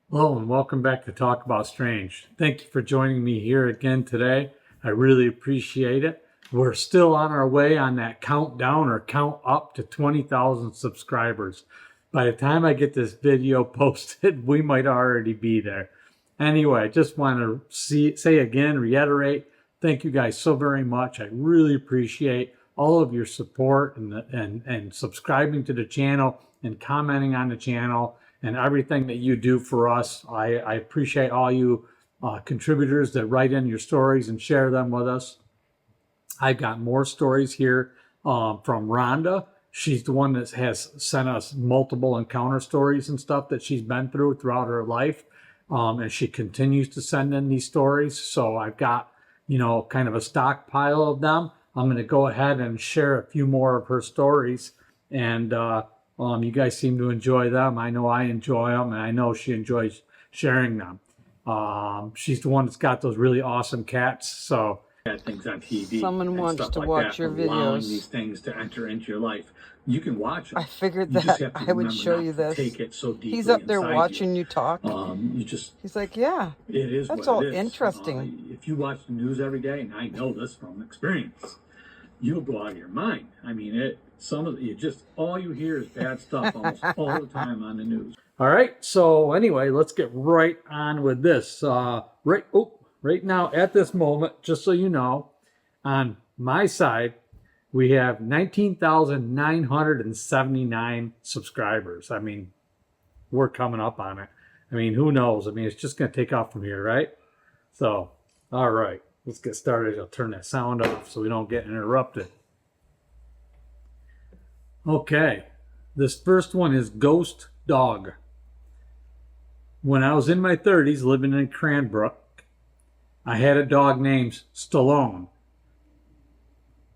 Hello and welcome back to Talk About Strange. Thank you for joining me here again today. I really appreciate it. We're still on our way on that countdown or count up to 20,000 subscribers. By the time I get this video posted, we might already be there. Anyway, I just want to say again, reiterate, thank you guys so very much. I really appreciate all of your support and subscribing to the channel and commenting on the channel and everything that you do for us. I appreciate all you contributors that write in your stories and share them with us. I've got more stories here from Rhonda. She's the one that has sent us multiple encounter stories and stuff that she's been through throughout her life. And she continues to send in these stories. So I've got, kind of a stockpile of them. I'm going to go ahead and share a few more of her stories. And you guys seem to enjoy them. I know I enjoy them, and I know she enjoys sharing them. She's the one that's got those really awesome cats. So things on TV. Someone wants to watch your videos. These things to enter into your life. You can watch them. I figured that I would show you this. Take it so deeply. He's up there watching you talk. He's like, yeah, it is. That's all interesting. If you watch the news every day, and I know this from experience, you'll go out of your mind. I mean, all you hear is bad stuff almost all the time on the news. All right. So anyway, let's get right on with this. Right now at this moment, just so you know, on my side, we have 19,979 subscribers. I mean, we're coming up on it. I mean, who knows? I mean, it's just going to take off from here, right? So, all right, let's get started. I'll turn that sound off so we don't get interrupted. Okay, this first one is Ghost Dog. When I was in my 30s living in Cranbrook, I had a dog named Stallone.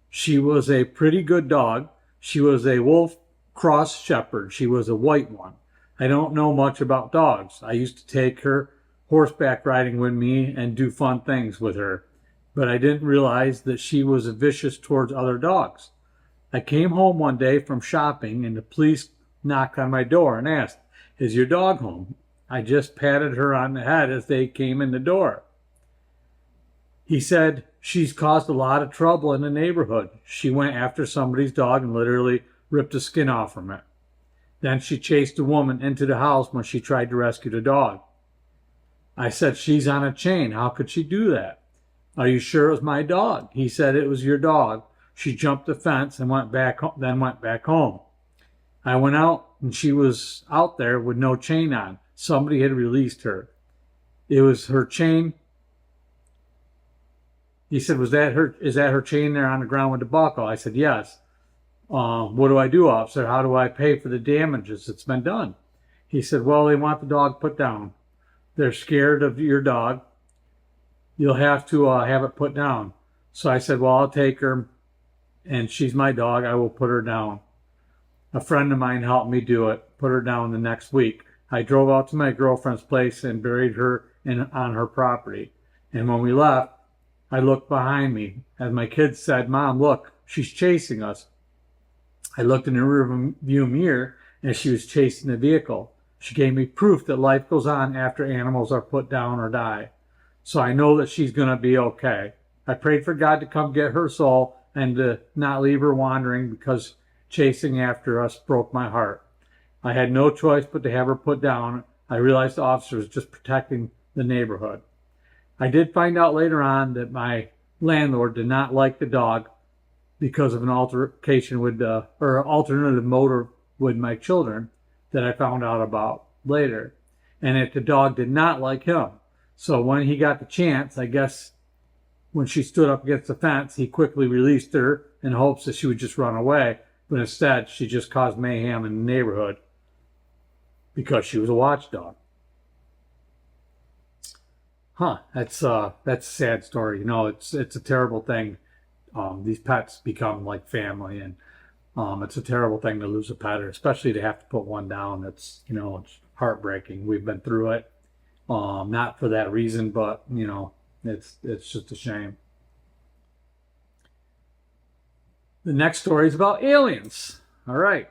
She was a pretty good dog. She was a wolf cross shepherd. She was a white one. I don't know much about dogs. I used to take her horseback riding with me and do fun things with her, but I didn't realize that she was vicious towards other dogs. I came home one day from shopping and the police knocked on my door and asked, "Is your dog home?" I just patted her on the head as they came in the door. He said, "She's caused a lot of trouble in the neighborhood. She went after somebody's dog and literally ripped the skin off from it. Then she chased a woman into the house when she tried to rescue the dog." I said, "She's on a chain. How could she do that?" "Are you sure it was my dog?" He said, "It was your dog. She jumped the fence and went back home. I went out and she was out there with no chain on. Somebody had released her. It was her chain." He said, "Is that her chain there on the ground with the buckle?" I said, "Yes." "What do I do, officer? How do I pay for the damages that's been done?" He said, "Well, they want the dog put down. They're scared of your dog. You'll have to have it put down." So I said, "Well, I'll take her, and she's my dog. I will put her down." A friend of mine helped me do it, put her down the next week. I drove out to my girlfriend's place and buried her on her property. And when we left, I looked behind me. As my kids said, "Mom, look, she's chasing us." I looked in the rearview mirror and she was chasing the vehicle. She gave me proof that life goes on after animals are put down or die. So I know that she's going to be okay. I prayed for God to come get her soul and to not leave her wandering, because chasing after us broke my heart. I had no choice but to have her put down. I realized the officer was just protecting the neighborhood. I did find out later on that my landlord did not like the dog because of an altercation with, or alternative motive with my children that I found out about later, and that the dog did not like him. So when he got the chance, I guess when she stood up against the fence, he quickly released her in hopes that she would just run away, but instead she just caused mayhem in the neighborhood because she was a watchdog. That's a sad story. It's a terrible thing. These pets become like family, and it's a terrible thing to lose a pet, or especially to have to put one down. It's heartbreaking. We've been through it. Not for that reason, but it's just a shame. The next story is about aliens. All right.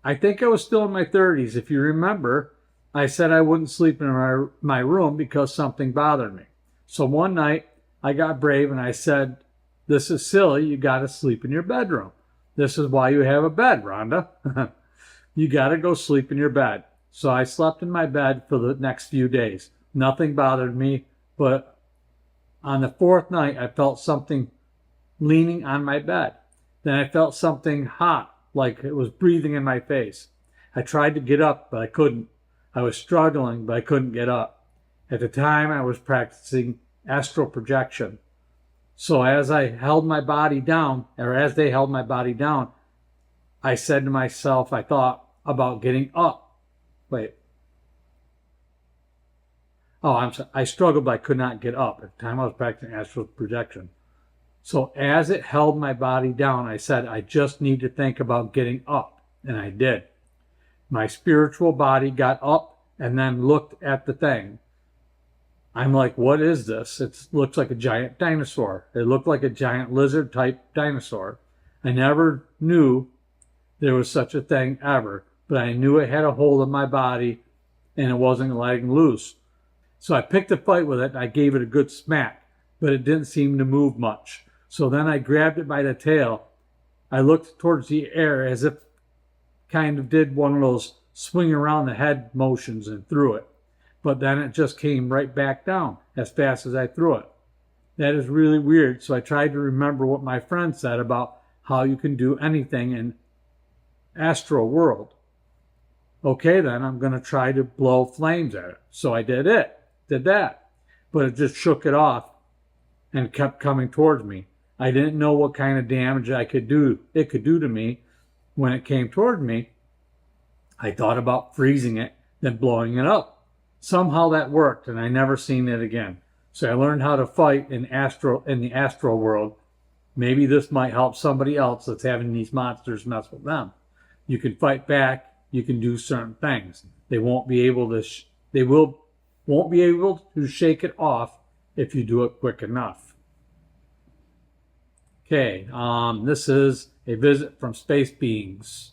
I think I was still in my 30s. If you remember, I said I wouldn't sleep in my room because something bothered me. So one night I got brave and I said, this is silly. You got to sleep in your bedroom. This is why you have a bed, Rhonda. You got to go sleep in your bed. So I slept in my bed for the next few days. Nothing bothered me, but on the fourth night, I felt something leaning on my bed. Then I felt something hot, like it was breathing in my face. I tried to get up, but I couldn't. I was struggling, but I couldn't get up. At the time, I was practicing astral projection. So as I held my body down, or as they held my body down, I said to myself, I thought about getting up. Wait. Oh, I'm sorry. I struggled, but I could not get up. At the time, I was practicing astral projection. So as it held my body down, I said, I just need to think about getting up. And I did. My spiritual body got up and then looked at the thing. I'm like, what is this? It looks like a giant dinosaur. It looked like a giant lizard type dinosaur. I never knew there was such a thing ever, but I knew it had a hold of my body and it wasn't letting loose. So I picked a fight with it and I gave it a good smack, but it didn't seem to move much. So then I grabbed it by the tail. I looked towards the air as if kind of did one of those swing around the head motions and threw it. But then it just came right back down as fast as I threw it. That is really weird. So I tried to remember what my friend said about how you can do anything in astral world. Okay, then I'm going to try to blow flames at it. So I did that. But it just shook it off and kept coming towards me. I didn't know what kind of damage it could do to me when it came toward me. I thought about freezing it, then blowing it up. Somehow that worked, and I never seen it again. So I learned how to fight in the astral world. Maybe this might help somebody else that's having these monsters mess with them. You can fight back. You can do certain things. They won't be able to. Won't be able to shake it off if you do it quick enough. Okay, this is a visit from space beings.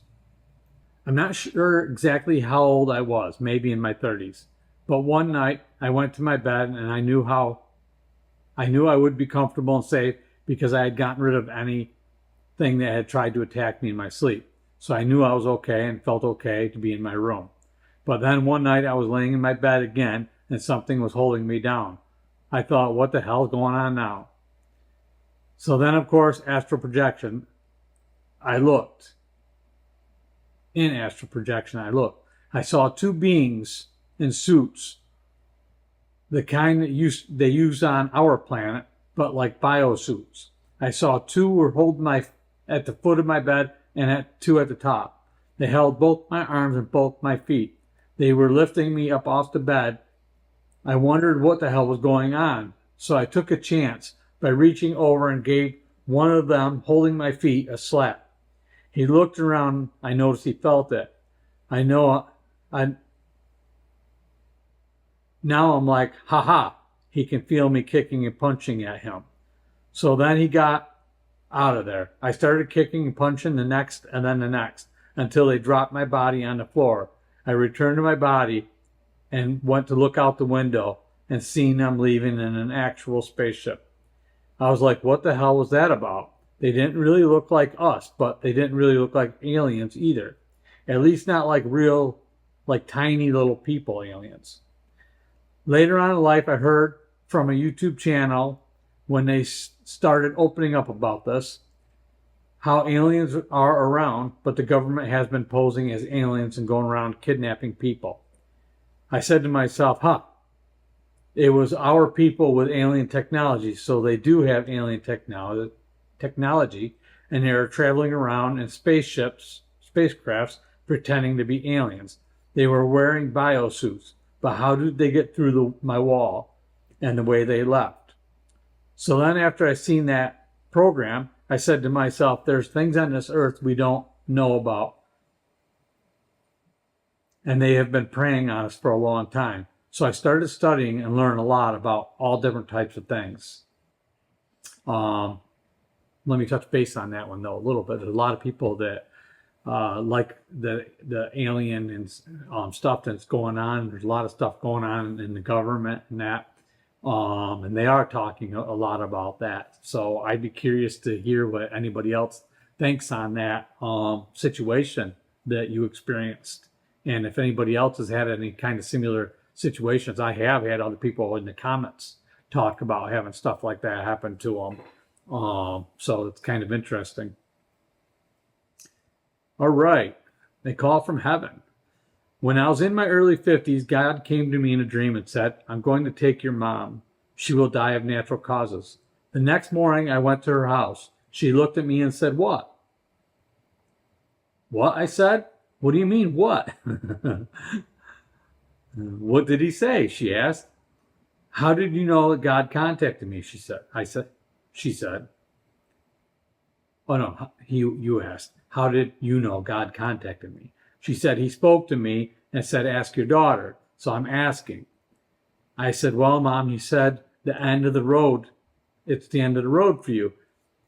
I'm not sure exactly how old I was, maybe in my 30s. But one night I went to my bed and I knew I would be comfortable and safe because I had gotten rid of anything that had tried to attack me in my sleep. So I knew I was okay and felt okay to be in my room. But then one night I was laying in my bed again and something was holding me down. I thought, what the hell is going on now? So then, of course, astral projection, I looked. In astral projection, I looked. I saw two beings in suits, the kind that they use on our planet, but like biosuits. I saw two were holding at the foot of my bed and two at the top. They held both my arms and both my feet. They were lifting me up off the bed. I wondered what the hell was going on, so I took a chance by reaching over and gave one of them holding my feet a slap. He looked around. I noticed he felt it. Now I'm like, haha, he can feel me kicking and punching at him. So then he got out of there. I started kicking and punching the next and then the next until they dropped my body on the floor. I returned to my body and went to look out the window and seen them leaving in an actual spaceship. I was like, what the hell was that about? They didn't really look like us, but they didn't really look like aliens either. At least not like real, like tiny little people aliens. Later on in life, I heard from a YouTube channel when they started opening up about this, how aliens are around, but the government has been posing as aliens and going around kidnapping people. I said to myself, it was our people with alien technology, so they do have alien technology, and they're traveling around in spacecrafts, pretending to be aliens. They were wearing biosuits, but how did they get through my wall and the way they left? So then after I seen that program, I said to myself, there's things on this earth we don't know about, and they have been preying on us for a long time. So I started studying and learned a lot about all different types of things. Let me touch base on that one, though, a little bit. There's a lot of people that like the alien and stuff that's going on. There's a lot of stuff going on in the government and that. And they are talking a lot about that. So I'd be curious to hear what anybody else thinks on that situation that you experienced. And if anybody else has had any kind of similar situations, I have had other people in the comments talk about having stuff like that happen to them. So it's kind of interesting. All right. They call from heaven. When I was in my early 50s, God came to me in a dream and said, I'm going to take your mom. She will die of natural causes. The next morning, I went to her house. She looked at me and said, what? What? I said. What do you mean, what? What did he say? She asked. How did you know that God contacted me? She said. She said. Oh, no, you asked. How did you know God contacted me? She said, he spoke to me and said, ask your daughter. So I'm asking. I said, well, Mom, he said the end of the road. It's the end of the road for you.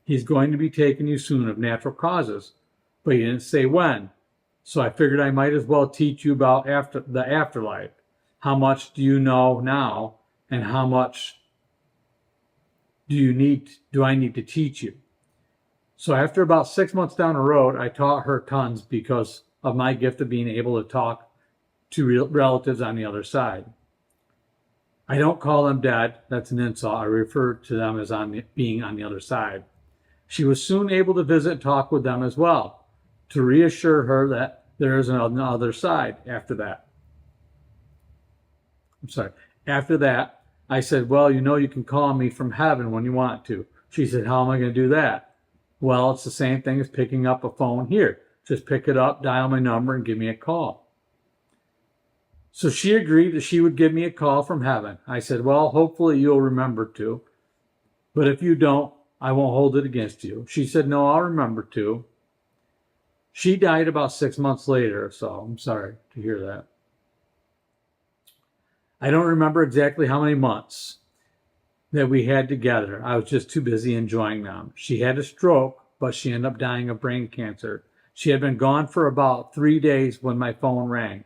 He's going to be taking you soon of natural causes. But he didn't say when. So I figured I might as well teach you about the afterlife. How much do you know now? And how much do I need to teach you? So after about 6 months down the road, I taught her tons because of my gift of being able to talk to relatives on the other side. I don't call them dead. That's an insult. I refer to them as being on the other side. She was soon able to visit and talk with them as well, to reassure her that there is another side after that. After that, I said, well, you can call me from heaven when you want to. She said, how am I going to do that? Well, it's the same thing as picking up a phone here. Just pick it up, dial my number, and give me a call. So she agreed that she would give me a call from heaven. I said, well, hopefully you'll remember to. But if you don't, I won't hold it against you. She said, no, I'll remember to. She died about 6 months later, so I'm sorry to hear that. I don't remember exactly how many months that we had together. I was just too busy enjoying them. She had a stroke, but she ended up dying of brain cancer. She had been gone for about 3 days when my phone rang.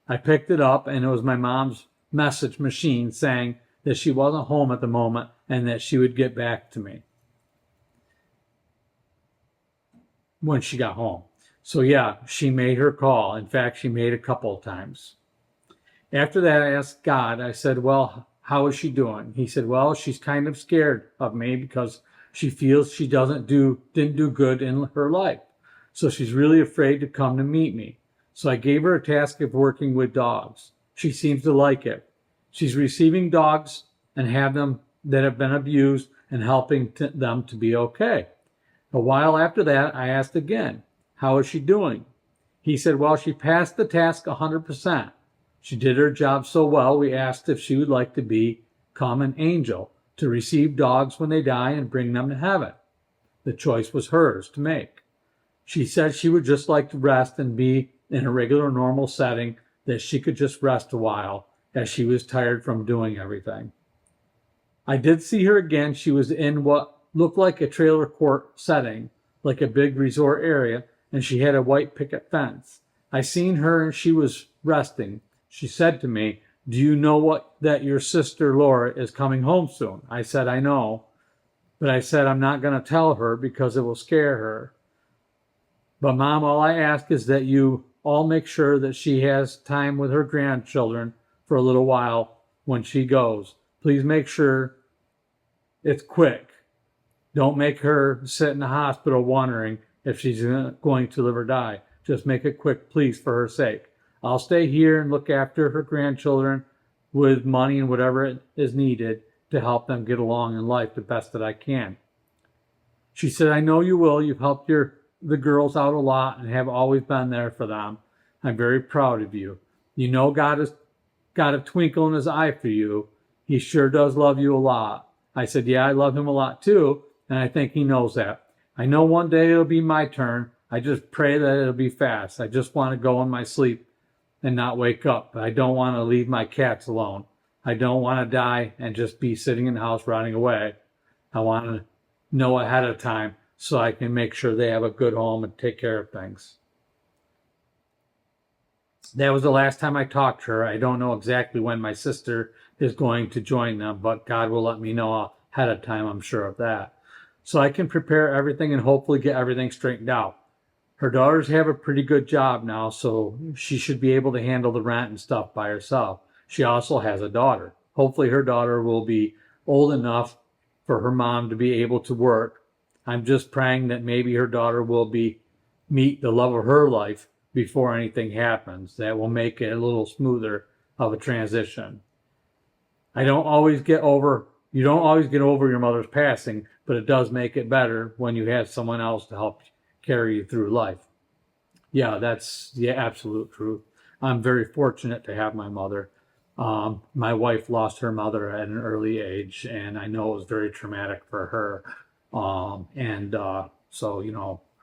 I picked it up, and it was my mom's message machine saying that she wasn't home at the moment and that she would get back to me when she got home. So yeah, she made her call. In fact, she made a couple of times. After that, I asked God, I said, well, how is she doing? He said, well, she's kind of scared of me because she feels she didn't do good in her life. So she's really afraid to come to meet me. So I gave her a task of working with dogs. She seems to like it. She's receiving dogs and have them that have been abused and helping them to be okay. A while after that, I asked again, how is she doing? He said, well, she passed the task 100%. She did her job so well, we asked if she would like to become an angel, to receive dogs when they die and bring them to heaven. The choice was hers to make. She said she would just like to rest and be in a regular, normal setting, that she could just rest a while as she was tired from doing everything. I did see her again. She was in what looked like a trailer court setting, like a big resort area, and she had a white picket fence. I seen her and she was resting. She said to me, do you know that your sister Laura is coming home soon? I said, I know. But I said, I'm not going to tell her because it will scare her. But Mom, all I ask is that you all make sure that she has time with her grandchildren for a little while when she goes. Please make sure it's quick. Don't make her sit in the hospital wondering if she's going to live or die. Just make it quick, please, for her sake. I'll stay here and look after her grandchildren with money and whatever is needed to help them get along in life the best that I can. She said, I know you will. You've helped the girls out a lot and have always been there for them. I'm very proud of you. You know God has got a twinkle in his eye for you. He sure does love you a lot. I said, yeah, I love him a lot too, and I think he knows that. I know one day it'll be my turn. I just pray that it'll be fast. I just want to go in my sleep and not wake up. But I don't want to leave my cats alone. I don't want to die and just be sitting in the house rotting away. I want to know ahead of time so I can make sure they have a good home and take care of things. That was the last time I talked to her. I don't know exactly when my sister is going to join them, but God will let me know ahead of time, I'm sure of that. So I can prepare everything and hopefully get everything straightened out. Her daughters have a pretty good job now, so she should be able to handle the rent and stuff by herself. She also has a daughter. Hopefully her daughter will be old enough for her mom to be able to work. I'm just praying that maybe her daughter will meet the love of her life before anything happens. That will make it a little smoother of a transition. You don't always get over your mother's passing, but it does make it better when you have someone else to help carry you through life. Yeah, that's the absolute truth. I'm very fortunate to have my mother. My wife lost her mother at an early age, and I know it was very traumatic for her. So,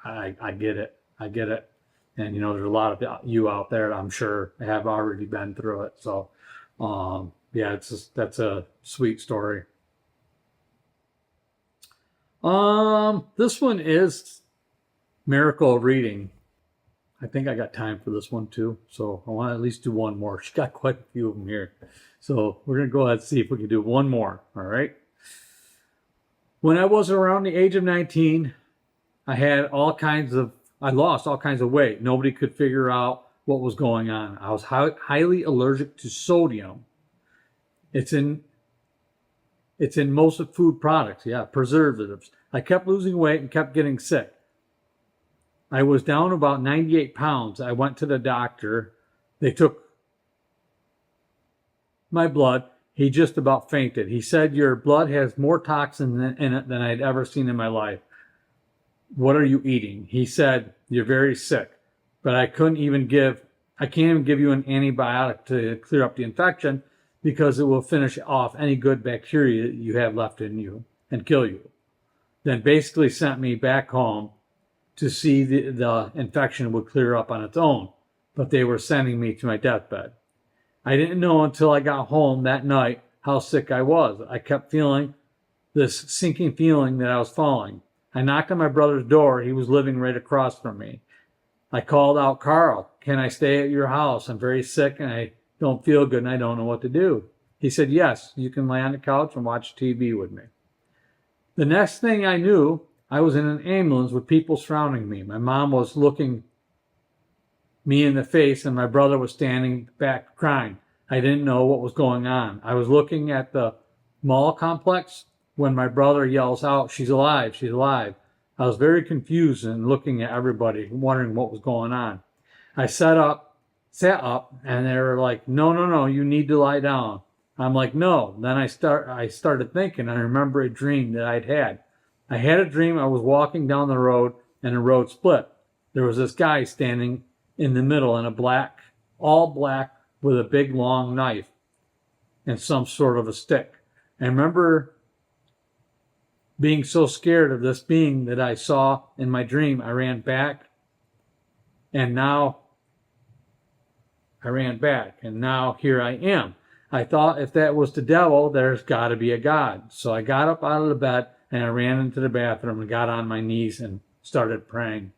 I get it. I get it. And, there's a lot of you out there, I'm sure, have already been through it. So, yeah, that's a sweet story. This one is miracle reading. I think I got time for this one too. So I want to at least do one more. She got quite a few of them here. So we're going to go ahead and see if we can do one more. All right. When I was around the age of 19, I lost all kinds of weight. Nobody could figure out what was going on. I was highly allergic to sodium. It's in most of food products. Yeah, preservatives. I kept losing weight and kept getting sick. I was down about 98 pounds. I went to the doctor. They took my blood. He just about fainted. He said, your blood has more toxin in it than I'd ever seen in my life. What are you eating? He said, you're very sick. But I can't even give you an antibiotic to clear up the infection because it will finish off any good bacteria you have left in you and kill you. Then basically sent me back home to see the infection would clear up on its own, but they were sending me to my deathbed. I didn't know until I got home that night how sick I was. I kept feeling this sinking feeling that I was falling. I knocked on my brother's door. He was living right across from me. I called out, Carl, can I stay at your house? I'm very sick and I don't feel good and I don't know what to do. He said, yes, you can lay on the couch and watch TV with me. The next thing I knew, I was in an ambulance with people surrounding me. My mom was looking me in the face and my brother was standing back crying. I didn't know what was going on. I was looking at the mall complex when my brother yells out, she's alive, she's alive. I was very confused and looking at everybody, wondering what was going on. I sat up, and they were like, no, you need to lie down. I'm like, no. Then I started thinking. I remember a dream that I'd had. I had a dream I was walking down the road and the road split. There was this guy standing in the middle in all black with a big long knife and some sort of a stick. I remember being so scared of this being that I saw in my dream. I ran back and now here I am. I thought if that was the devil, there's got to be a God. So I got up out of the bed and I ran into the bathroom and got on my knees and started praying.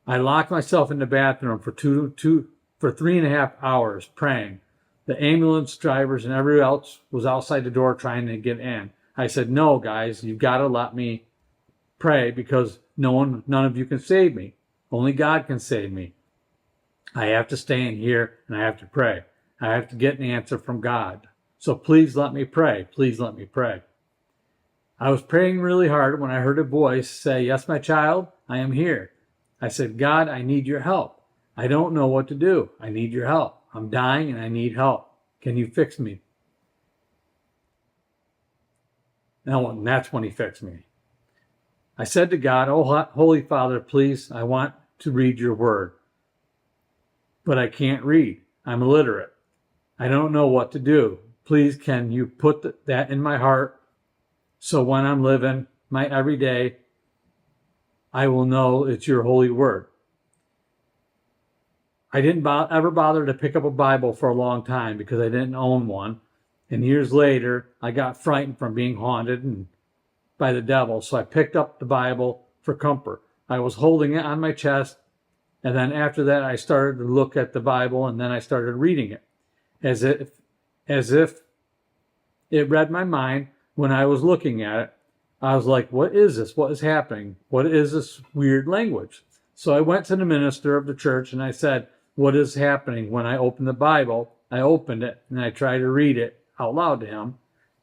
I locked myself in the bathroom for 3.5 hours praying. The ambulance drivers and everyone else was outside the door trying to get in. I said, no, guys, you've got to let me pray because none of you can save me. Only God can save me. I have to stay in here and I have to pray. I have to get an answer from God. So please let me pray. Please let me pray. I was praying really hard when I heard a voice say, yes, my child, I am here. I said, God, I need your help. I don't know what to do. I need your help. I'm dying and I need help. Can you fix me? And that's when he fixed me. I said to God, oh, Holy Father, please, I want to read your word. But I can't read. I'm illiterate. I don't know what to do. Please, can you put that in my heart so when I'm living my everyday, I will know it's your holy word. I didn't ever bother to pick up a Bible for a long time because I didn't own one. And years later, I got frightened from being haunted by the devil. So I picked up the Bible for comfort. I was holding it on my chest And then after that, I started to look at the Bible, and then I started reading it as if it read my mind when I was looking at it. I was like, what is this? What is happening? What is this weird language? So I went to the minister of the church and I said, what is happening? When I opened the Bible, I opened it and I tried to read it out loud to him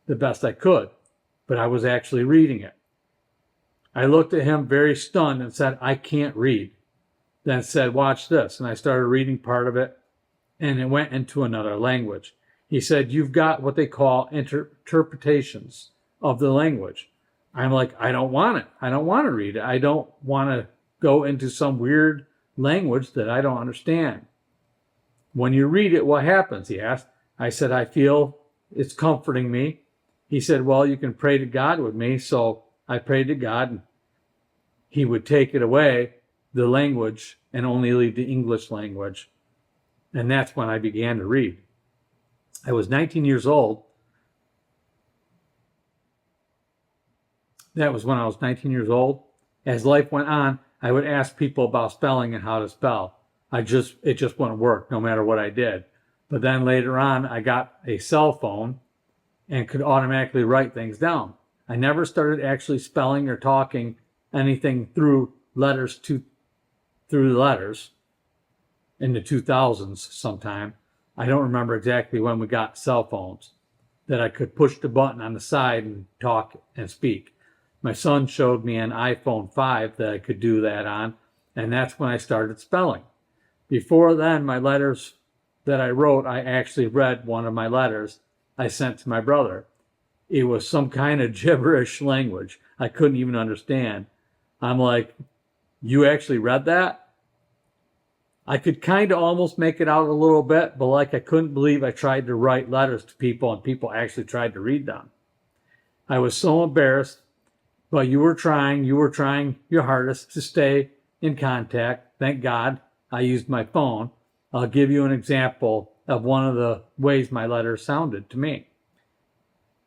the best I could, but I was actually reading it. I looked at him very stunned and said, I can't read. Then said, watch this. And I started reading part of it, and it went into another language. He said, you've got what they call interpretations of the language. I'm like, I don't want it. I don't want to read it. I don't want to go into some weird language that I don't understand. When you read it, what happens? He asked. I said, I feel it's comforting me. He said, well, you can pray to God with me. So I prayed to God, and he would take it away, the language, and only leave the English language. And that's when I began to read. I was 19 years old. That was when I was 19 years old. As life went on, I would ask people about spelling and how to spell. It just wouldn't work no matter what I did. But then later on, I got a cell phone and could automatically write things down. I never started actually spelling or talking anything through letters through the letters in the 2000s sometime. I don't remember exactly when we got cell phones that I could push the button on the side and talk and speak. My son showed me an iPhone 5 that I could do that on, and that's when I started spelling. Before then, my letters that I wrote, I actually read one of my letters I sent to my brother. It was some kind of gibberish language I couldn't even understand. I'm like, you actually read that? I could kind of almost make it out a little bit, but like I couldn't believe I tried to write letters to people and people actually tried to read them. I was so embarrassed, but you were trying your hardest to stay in contact. Thank God I used my phone. I'll give you an example of one of the ways my letters sounded to me.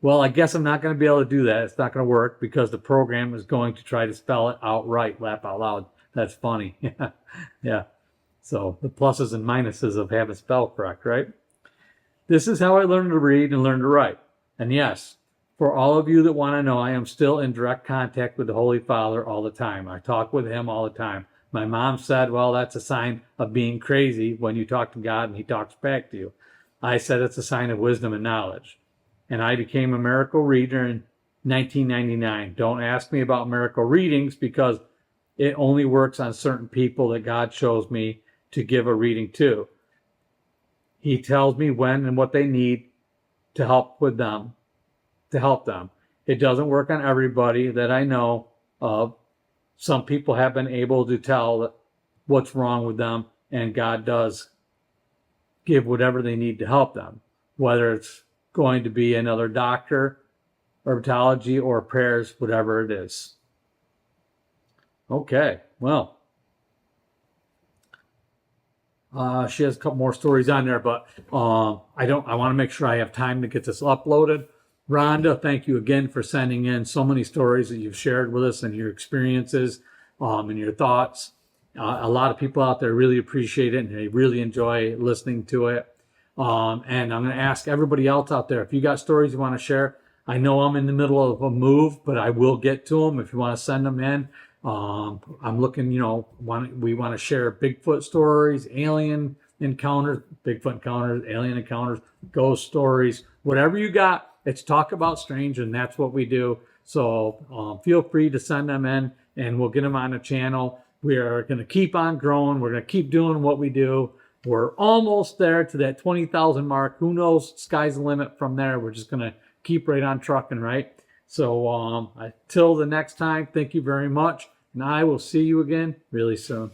Well, I guess I'm not going to be able to do that. It's not going to work because the program is going to try to spell it outright, laugh out loud. That's funny. Yeah. So the pluses and minuses of having spell correct, right? This is how I learned to read and learn to write. And yes, for all of you that want to know, I am still in direct contact with the Holy Father all the time. I talk with him all the time. My mom said, well, that's a sign of being crazy when you talk to God and he talks back to you. I said it's a sign of wisdom and knowledge. And I became a miracle reader in 1999. Don't ask me about miracle readings because it only works on certain people that God shows me to give a reading to. He tells me when and what they need to help with them, to help them. It doesn't work on everybody that I know of. Some people have been able to tell what's wrong with them, and God does give whatever they need to help them, whether it's going to be another doctor, herpetology, or prayers, whatever it is. Okay, well, she has a couple more stories on there, but I want to make sure I have time to get this uploaded. Rhonda, thank you again for sending in so many stories that you've shared with us and your experiences and your thoughts. A lot of people out there really appreciate it and they really enjoy listening to it. And I'm going to ask everybody else out there, if you got stories you want to share, I know I'm in the middle of a move, but I will get to them if you want to send them in. I'm looking, we want to share Bigfoot stories, alien encounters, Bigfoot encounters, alien encounters, ghost stories, whatever you got. It's Talk About Strange, and that's what we do. So feel free to send them in, and we'll get them on the channel. We are going to keep on growing. We're going to keep doing what we do. We're almost there to that 20,000 mark. Who knows? Sky's the limit from there. We're just going to keep right on trucking, right? So until the next time, thank you very much. And I will see you again really soon.